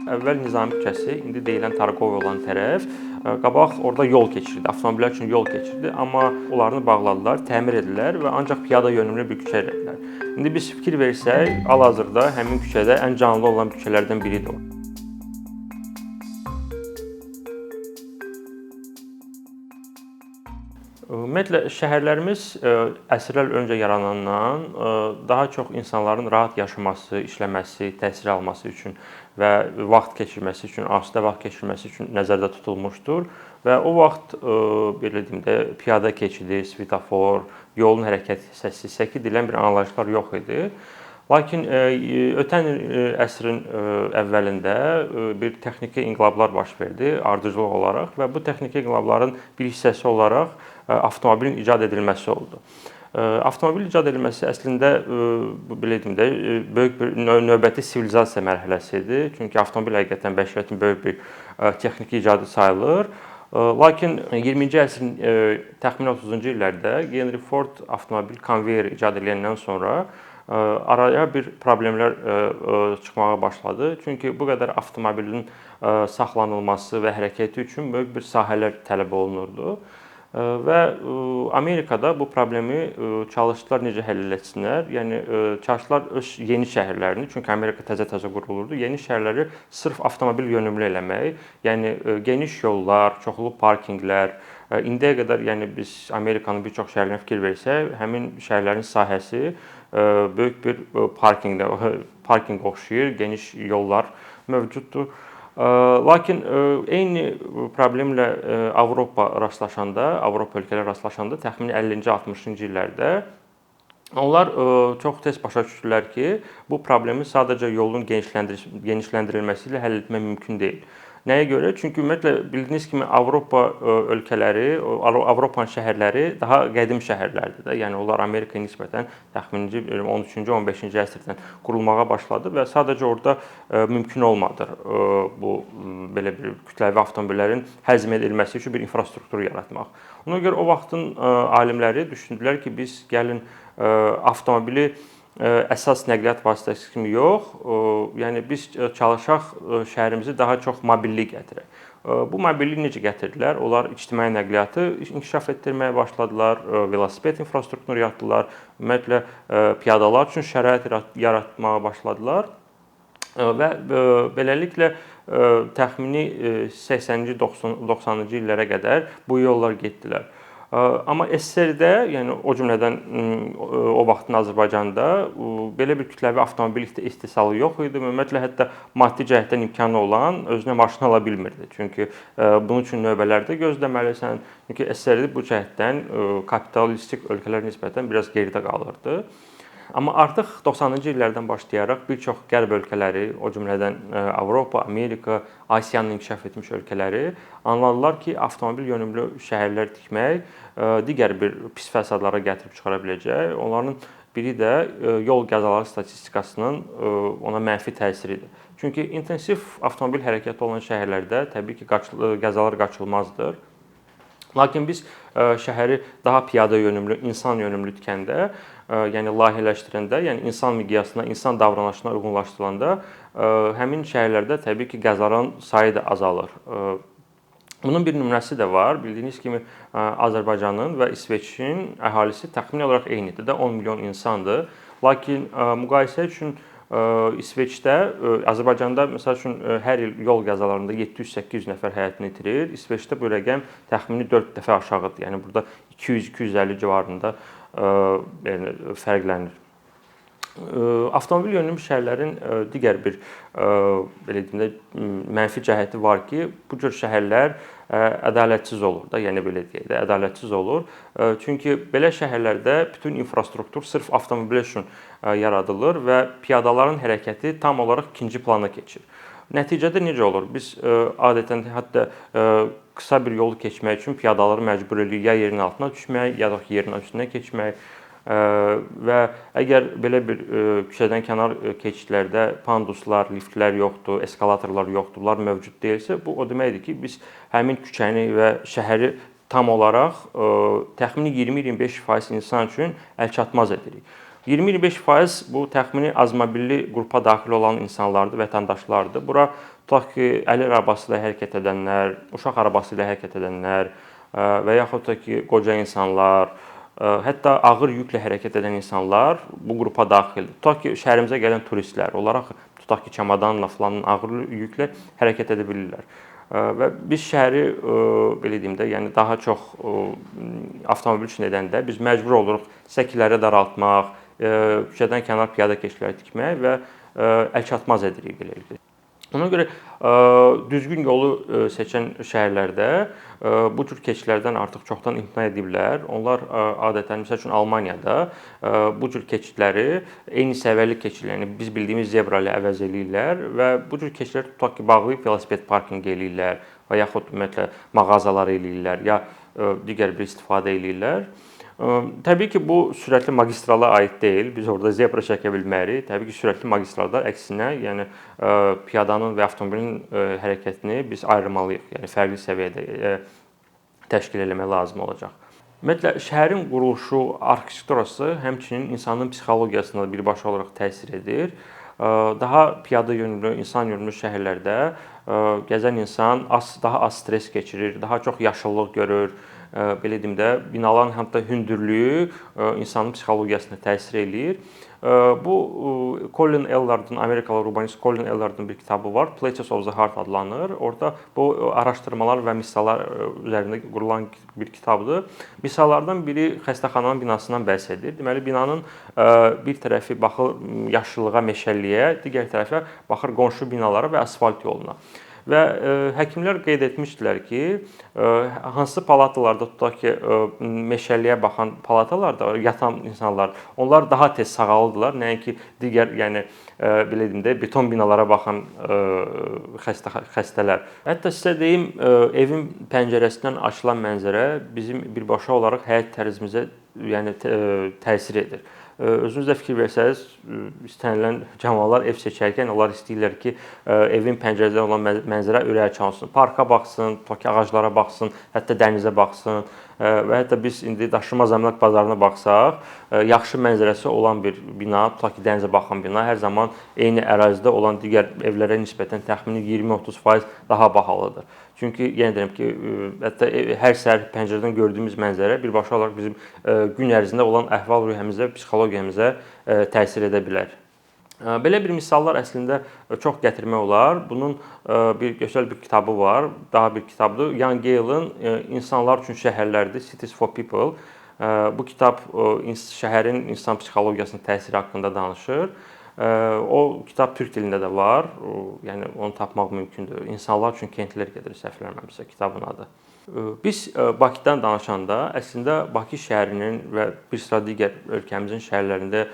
Əvvəl Nizami küçəsi, indi deyilən Tarkov olan tərəf, qabaq orada yol keçirdi, avtomobillər üçün yol keçirdi, amma onlarını bağladılar, təmir etdilər və ancaq piyada yönümlü bir küçə elədilər. İndi biz fikir versək, hal-hazırda həmin küçədə ən canlı olan küçələrdən biridir o. Ümumiyyətlə şəhərlərimiz əsrlər öncə yaranandan daha çox insanların rahat yaşaması, işləməsi, təhsil alması üçün və vaxt keçirməsi üçün, asudə vaxt keçirməsi üçün nəzərdə tutulmuşdur və o vaxt belə deyim də piyada keçidi, svetofor, yolun hərəkət hissəsi, səki deyilən bir anlayışlar yox idi. Lakin ötən əsrin əvvəlində bir texniki inqilablar baş verdi ardıcıllıq olaraq və bu texniki inqilabların bir hissəsi olaraq avtomobilin icad edilməsi oldu. Avtomobil icad edilməsi əslində belə deyim də böyük bir növbəti sivilizasiya mərhələsi idi. Çünki avtomobil həqiqətən bəşəriyyətin böyük bir texniki icadı sayılır. Lakin 20-ci əsrin təxminən 30-cu illərdə Henry Ford avtomobil konveyeri icad ediləndən sonra araya bir problemlər çıxmağa başladı. Çünki bu qədər avtomobilin saxlanılması və hərəkəti üçün böyük bir sahələr tələb olunurdu. Və Amerikada bu problemi çalışdılar necə həll etsinlər. Yəni çalışdılar öz yeni şəhərlərini, çünki Amerika təzə-təzə qurulurdu, yeni şəhərləri sırf avtomobil yönümlü eləmək, yəni geniş yollar, çoxlu parkinqlər. İndiyə qədər yəni biz Amerikanın bir çox şəhərlərinə fikir versək, həmin şəhərlərin sahəsi böyük bir parkinq oxşayır, geniş yollar mövcuddur. Lakin eyni problemlə Avropa ölkələri rastlaşanda təxminən 50-ci, 60-cı illərdə onlar çox tez başa düşdülər ki, bu problemi sadəcə yolun genişləndirilməsi ilə həll etmək mümkün deyil. Nəyə görə? Çünki ümumiyyətlə bildiyiniz kimi Avropa ölkələri, Avropanın şəhərləri daha qədim şəhərlərdir də. Yəni onlar Amerikaya nisbətən təxminən 13-cü, 15-ci əsrdən qurulmağa başladı və sadəcə orada mümkün olmadı bu belə bir kütləvi avtomobillərin həzm edilməsi üçün bir infrastruktur yaratmaq. Ona görə o vaxtın alimləri düşündülər ki, biz gəlin avtomobili əsas nəqliyyat vasitəsi kimi yox, yəni biz çalışaq şəhərimizə daha çox mobillik gətirək. Bu mobilliyi necə gətirdilər? Onlar ictimai nəqliyyatı inkişaf etdirməyə başladılar, velosiped infrastrukturunu yaratdılar, ümumiyyətlə piyadalar üçün şərait yaratmağa başladılar və beləliklə təxmini 80-ci, 90-cı illərə qədər bu yollar getdilər. Amma SSRİ-də, yəni o cümlədən o vaxtın Azərbaycanda belə bir kütləvi avtomobil istehsalı yox idi. Ümumiyyətlə hətta maddi cəhətdən imkanı olan özünə maşın ala bilmirdi. Çünki bunun üçün növbələrdə gözləməlisən. Çünki SSRİ bu cəhətdən kapitalistik ölkələrə nisbətən biraz geridə qalırdı. Amma artıq 90-cı illərdən başlayaraq bir çox qərb ölkələri, o cümlədən Avropa, Amerika, Asiyanın inkişaf etmiş ölkələri anladılar ki, avtomobil yönümlü şəhərlər tikmək digər bir pis fəsadlara gətirib çıxara biləcək. Onların biri də yol qəzaları statistikasının ona mənfi təsiridir. Çünki intensiv avtomobil hərəkəti olan şəhərlərdə təbii ki, qəzalar qaçılmazdır. Lakin biz şəhəri daha piyada yönümlü, insan yönümlü tikəndə, yəni layihələşdirəndə, yəni insan miqyasına, insan davranışına uyğunlaşdırılanda həmin şəhərlərdə təbii ki, qəzaların sayı da azalır. Bunun bir nümunəsi də var. Bildiyiniz kimi Azərbaycanın və İsveçin əhalisi təxmini olaraq eynidir də, 10 milyon insandır. Lakin müqayisə üçün İsveçdə, Azərbaycanda məsəl üçün hər il yol qəzalarında 700-800 nəfər həyatını itirir. İsveçdə bu rəqəm təxmini 4 dəfə aşağıdır. Yəni burada 200-250 civarında fərqlənir. Avtomobil yönümlü şəhərlərin digər bir belə deyim də mənfi cəhəti var ki, bu cür şəhərlər ədalətsiz olur da, yəni belə deyək də, ədalətsiz olur. Çünki belə şəhərlərdə bütün infrastruktur sırf avtomobil üçün yaradılır və piyadaların hərəkəti tam olaraq ikinci plana keçir. Nəticədə necə olur? Biz adətən hətta qısa bir yolu keçmək üçün piyadaları məcbur edirik ya yerin altına düşmək, ya da yerin üstünə keçmək. Və əgər belə bir küçədən kənar keçidlərdə panduslar, liftlər yoxdur, eskalatorlar yoxdur, bunlar mövcud deyilsə, bu o deməkdir ki, biz həmin küçəni və şəhəri tam olaraq təxmini 20-25% insan üçün əlçatmaz edirik. 20-25% bu təxmini azmobilli qrupa daxil olan insanlardır, vətəndaşlardır. Bura tutaq ki, əl arabası ilə hərəkət edənlər, uşaq arabası ilə hərəkət edənlər və yaxud da ki, qoca insanlar, hətta ağır yüklə hərəkət edən insanlar bu qrupa daxildir. Tutaq ki, şəhərimizə gələn turistlər, onlar tutaq ki, çamadanla filan ağır yüklə hərəkət edə bilirlər. Və biz şəhəri belə deyim də, yəni daha çox avtomobil üçün edəndə biz məcbur oluruq səkiləri daraltmaq, küçədən kənar piyada keçidləri tikmək və əlçatmaz edirik beləliklə. Ona görə düzgün yolu seçən şəhərlərdə bu cür keçidlərdən artıq çoxdan imtina ediblər. Onlar adətən məsəl üçün Almaniyada bu cür keçidləri eyni səviyyəli keçid, yəni biz bildiyimiz zebra ilə əvəz eləyirlər və bu cür keçidləri tutaq ki, bağlayıb velosiped parkinqi eləyirlər və yaxud ümumiyyətlə mağazalar eləyirlər ya digər bir istifadə eləyirlər. Təbii ki, bu sürətli magistrala aid deyil. Biz orada zebra çəkə bilmərik. Təbii ki, sürətli magistralda əksinə, yəni piyadanın və avtomobilin hərəkətini biz ayırmalıyıq. Yəni fərqli səviyyədə təşkil etmək lazım olacaq. Ümumiyyətlə şəhərin quruluşu, arxitekturası həmçinin insanın psixologiyasına da birbaşa olaraq təsir edir. Daha piyada yönümlü, insan yönümlü şəhərlərdə gəzən insan daha az stres keçirir, daha çox yaşıllıq görür. Belə deyim də, binaların hətta hündürlüyü insanın psixologiyasına təsir eləyir. Bu Colin Ellardın, Amerikalı urbanist Colin Ellardın bir kitabı var, Places of the Heart adlanır. Orada bu araşdırmalar və misallar üzərində qurulan bir kitabdır. Misallardan biri xəstəxananın binasından bəhs edir. Deməli, binanın bir tərəfi baxır yaşıllığa, meşəlliyə, digər tərəfə baxır qonşu binalara və asfalt yoluna. Və həkimlər qeyd etmişdilər ki, hansı palatalarda tutaq ki, meşəlliyə baxan palatalarda yatan insanlar, onlar daha tez sağalırdılar, nəinki digər, yəni belə deyim də, beton binalara baxan xəstələr. Hətta sizə deyim, evin pəncərəsindən açılan mənzərə bizim birbaşa olaraq həyat tərzimizə, yəni təsir edir. Özünüz də fikir versəniz, istənilən cəmalar ev seçərkən onlar istəyirlər ki, evin pəncərədən olan mənzərə ürəyə çalsın. Parka baxsın, tutaq ki, ağaclara baxsın, hətta dənizə baxsın və hətta biz indi daşınmaz əmlak bazarına baxsaq, yaxşı mənzərəsi olan bir bina, tutaq ki, dənizə baxan bina hər zaman eyni ərazidə olan digər evlərə nisbətən təxmini 20-30% daha bahalıdır. Çünki yenə deyirəm ki, hətta hər səhər pəncərədən gördüyümüz mənzərə birbaşa olaraq bizim gün ərzində olan əhval-ruhiyyəmizə, psixologiyamıza təsir edə bilər. Belə bir misallar əslində çox gətirmək olar. Bunun gözəl bir kitabı var, daha bir kitabdır. Jan Gehl'ın İnsanlar üçün şəhərlərdir, Cities for People. Bu kitab şəhərin insan psixologiyasının təsiri haqqında danışır. O kitab türk dilində də var. Yəni onu tapmaq mümkündür. İnsanlar üçün kəndlər gedir, səhv eləmirəmsə kitabın adı. Biz Bakıdan danışanda əslində Bakı şəhərinin və bir sıra digər ölkəmizin şəhərlərində,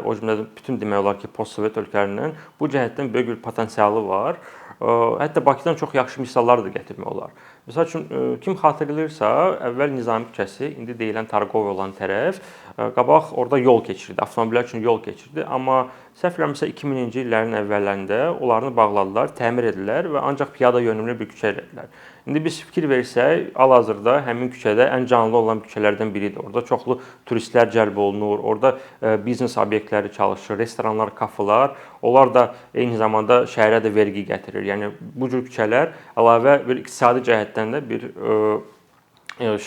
o cümlədən bütün demək olar ki, postsovet ölkələrindən bu cəhətdən böyük bir potensialı var. Hətta Bakıdan çox yaxşı misallar da gətirmək olar. Məsəl üçün, kim xatırlayırsa, əvvəl Nizami küçəsi, indi deyilən Targov olan tərəf, qabaq orada yol keçirdi, avtomobillər üçün yol keçirdi. Amma səhv eləmirəmsə 2000-ci illərin əvvəllərində onlarını bağladılar, təmir edilər və ancaq piyada yönümlü bir küçə elədilər. İndi biz fikir versək, hal-hazırda həmin küçədə ən canlı olan küçələrdən biridir. Orada çoxlu turistlər cəlb olunur, orada biznes obyektləri çalışır, restoranlar, kafelar. Onlar da eyni zamanda şəhərə də vergi gətirir. Yəni bu cür küçələr əlavə bir iqtisadi cəhətdən də bir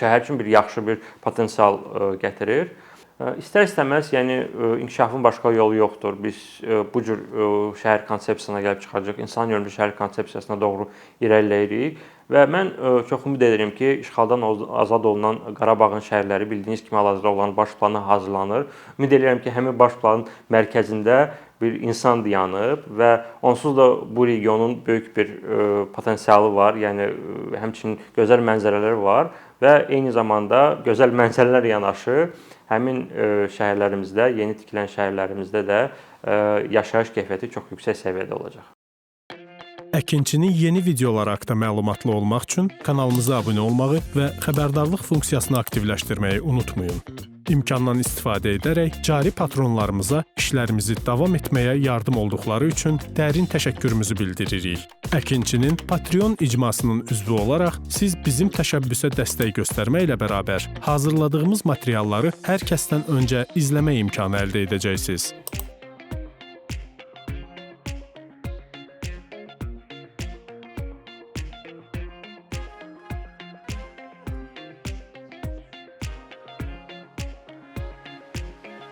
şəhər üçün bir yaxşı bir potensial gətirir. İstər-istəməz, yəni inkişafın başqa yolu yoxdur. Biz bu cür şəhər konsepsiyasına gəlib çıxacağıq, insan yönümlü şəhər konsepsiyasına doğru irəliləyirik və mən çox ümid edirəm ki, işğaldan azad olunan Qarabağın şəhərləri bildiyiniz kimi hal-hazırda olan baş planı hazırlanır. Ümid edirəm ki, həmin baş planın mərkəzində bir insan dayanıb və onsuz da bu regionun böyük bir potensialı var, yəni həmçinin gözəl mənzərələri var və eyni zamanda gözəl mənzərələr yanaşı həmin şəhərlərimizdə, yeni tikilən şəhərlərimizdə də yaşayış keyfiyyəti çox yüksək səviyyədə olacaq. Əkinçinin yeni videoları haqqında məlumatlı olmaq üçün kanalımıza abunə olmağı və xəbərdarlıq funksiyasını aktivləşdirməyi unutmayın. İmkandan istifadə edərək cari patronlarımıza işlərimizi davam etməyə yardım olduqları üçün dərin təşəkkürümüzü bildiririk. Əkinçinin Patreon icmasının üzvü olaraq siz bizim təşəbbüsə dəstək göstərməklə bərabər hazırladığımız materialları hər kəsdən öncə izləmə imkanı əldə edəcəksiniz.